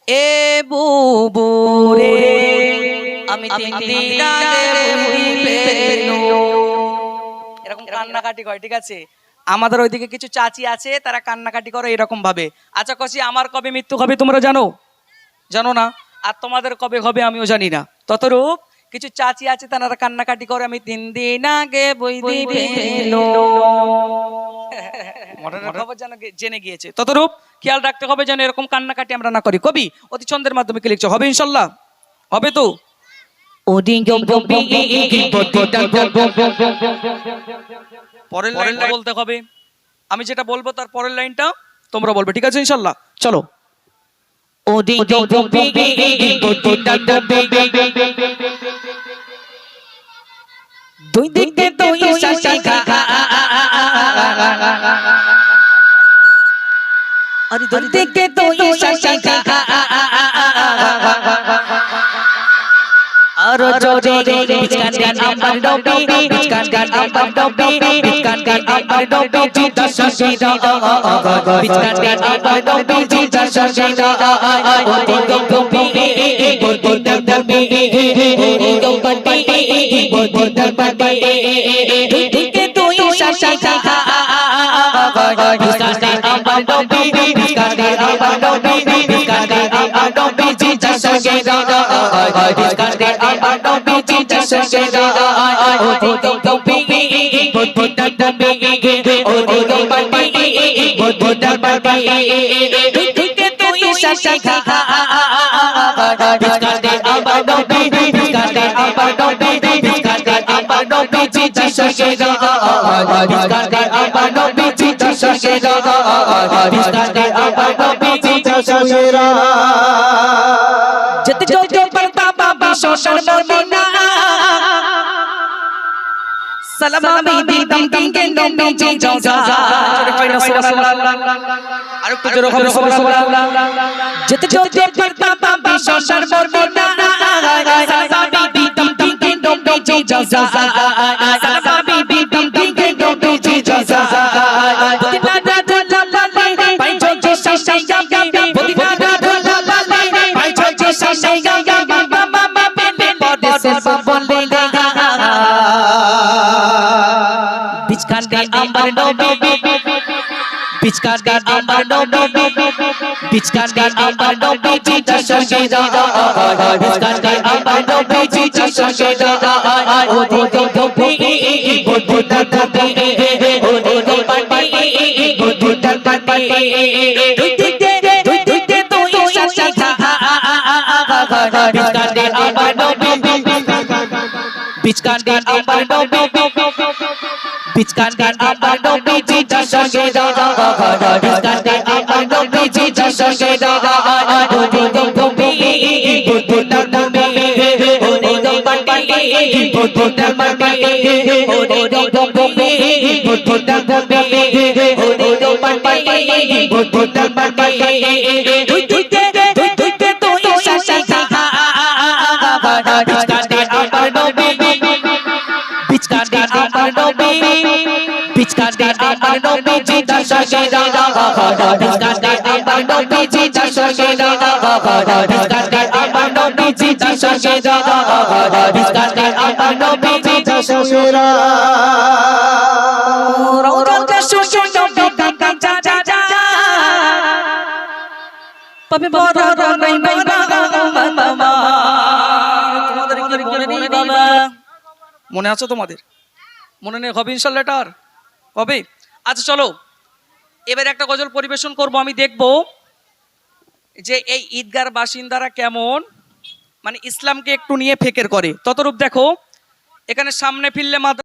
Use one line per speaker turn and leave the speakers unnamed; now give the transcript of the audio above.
এ বুবু রে আমি 3 দিন আগে বুঝি পেলো। এরকম কান্নাকাটি করে, ঠিক আছে? আমাদের ওইদিকে কিছু চাচি আছে, তারা কান্নাকাটি করে এরকম ভাবে। আচ্ছা কষি, আমার কবে মৃত্যু হবে তোমরা জানো? জানো না? আর তোমাদের কবে হবে আমিও জানি না। ততরূপ কিছু চাচি আছে, তারা কান্নাকাটি করে আমি 3 দিন আগে বুঝি পেলো। মরণের খবর জেনে গিয়েছে। ততরূপ খেয়াল রাখতে হবে যেন এরকম কান্নাকাটি আমরা না করি। কবি অতি ছন্দের মাধ্যমে কি লিখছে? হবে ইনশাল্লাহ? হবে তো? পরের লাইনটা বলতে হবে। আমি যেটা বলবো তার পরের লাইনটা তোমরা বলবে, ঠিক আছে ইনশাল্লাহ? চলো। দুই দিকে দুই শাখা, আরে দুই দিকে দুই শাখা, আর জোরে বিচকান আমার ডবি, বিচকান আমার ডবি, বিচকান আমার ডবি জিতা শাশিরা, বিচকান আমার ডবি জিতা শাশিরা, ও ডবি বড় ডবি, ও ডবি বড় ডবি, দুই দিকে দুই শাখা, বিচকান আমার ডবি, বিচকান আমার ডবি, বিচকান আমার ডবি জিতা শাশিরা, বিচকান আমার ডবি জিতা শাশিরা, ও ডবি বড় ডবি, ও ডবি বড় ডবি, দুই দিকে দুই শাখা, বিচকান আমার ডবি, বিচকান আমার ডবি, বিচকান আমার ডবি জিতা শাশিরা, বিচকান আমার ডবি জিতা শাশিরা, বিচকান আমার ডবি জিতা শাশিরা। যেতে যেতে পড়তা বাবা শোষণ মদিনা, সালাম দিদাম দিকে নবী জি জজা, সুবহানাল্লাহ, আর একটু জোরে হবে সুবহানাল্লাহ। যেতে যেতে পড়তা বাবা শোষণ মদিনা, সালাম দিদাম দিকে নবী জি জজা, সালাম দিদাম দিকে নবী জি জজা, প্রতিবাদ লালে পাই জজা শাশাইয়া, প্রতিবাদ লালে পাই জজা শাশাইয়া, বাবা মামা পেলে পদে সে বলে লাগা, বিচকান আমার নবী, বিচকান আমার নবী, বিচকান আমার নবী জিতা শাশিরা, বিচকান আমার নবী জিতা শাশিরা, ও ডবি বড় ডবি, ও ডবি বড় ডবি, দুই দিকে দুই শাখা, বিচকান আমার নবী, বিচকান আমার নবী, বিচকান আমার নবী জিতা শাশিরা, বিচকান আমার নবী জিতা শাশিরা, ও ডবি বড় ডবি, ও ডবি বড় ডবি, ও ডবি বড় ডবি, ও ডবি বড় ডবি, দুই দিকে দুই শাখা, বিচকান আমার নবী, বিচকান আমার নবী, বিচকান আমার নবী জিতা শাশিরা, বিচকান আমার নবী জিতা শাশিরা, বিচকান আমার নবী জিতা শাশিরা, বিচকান আমার নবী জিতা শাশিরা। রওজা সুশো নবী কাকা যা যা পাবে বড় নাই বাবা, তোমাদের কি মনে নেই বাবা? মনে আছে তোমাদের? মনে নেই? হবে ইনশাল্লাহ এটার হবে। আচ্ছা চলো এবার একটা গজল পরিবেশন করব। আমি দেখব যে এই ঈদগার বাসিন্দারা কেমন মানে ইসলামকে একটু নিয়ে ফেকের করে। ততরূপ দেখো, এখানে সামনে ফিরলে মাত্র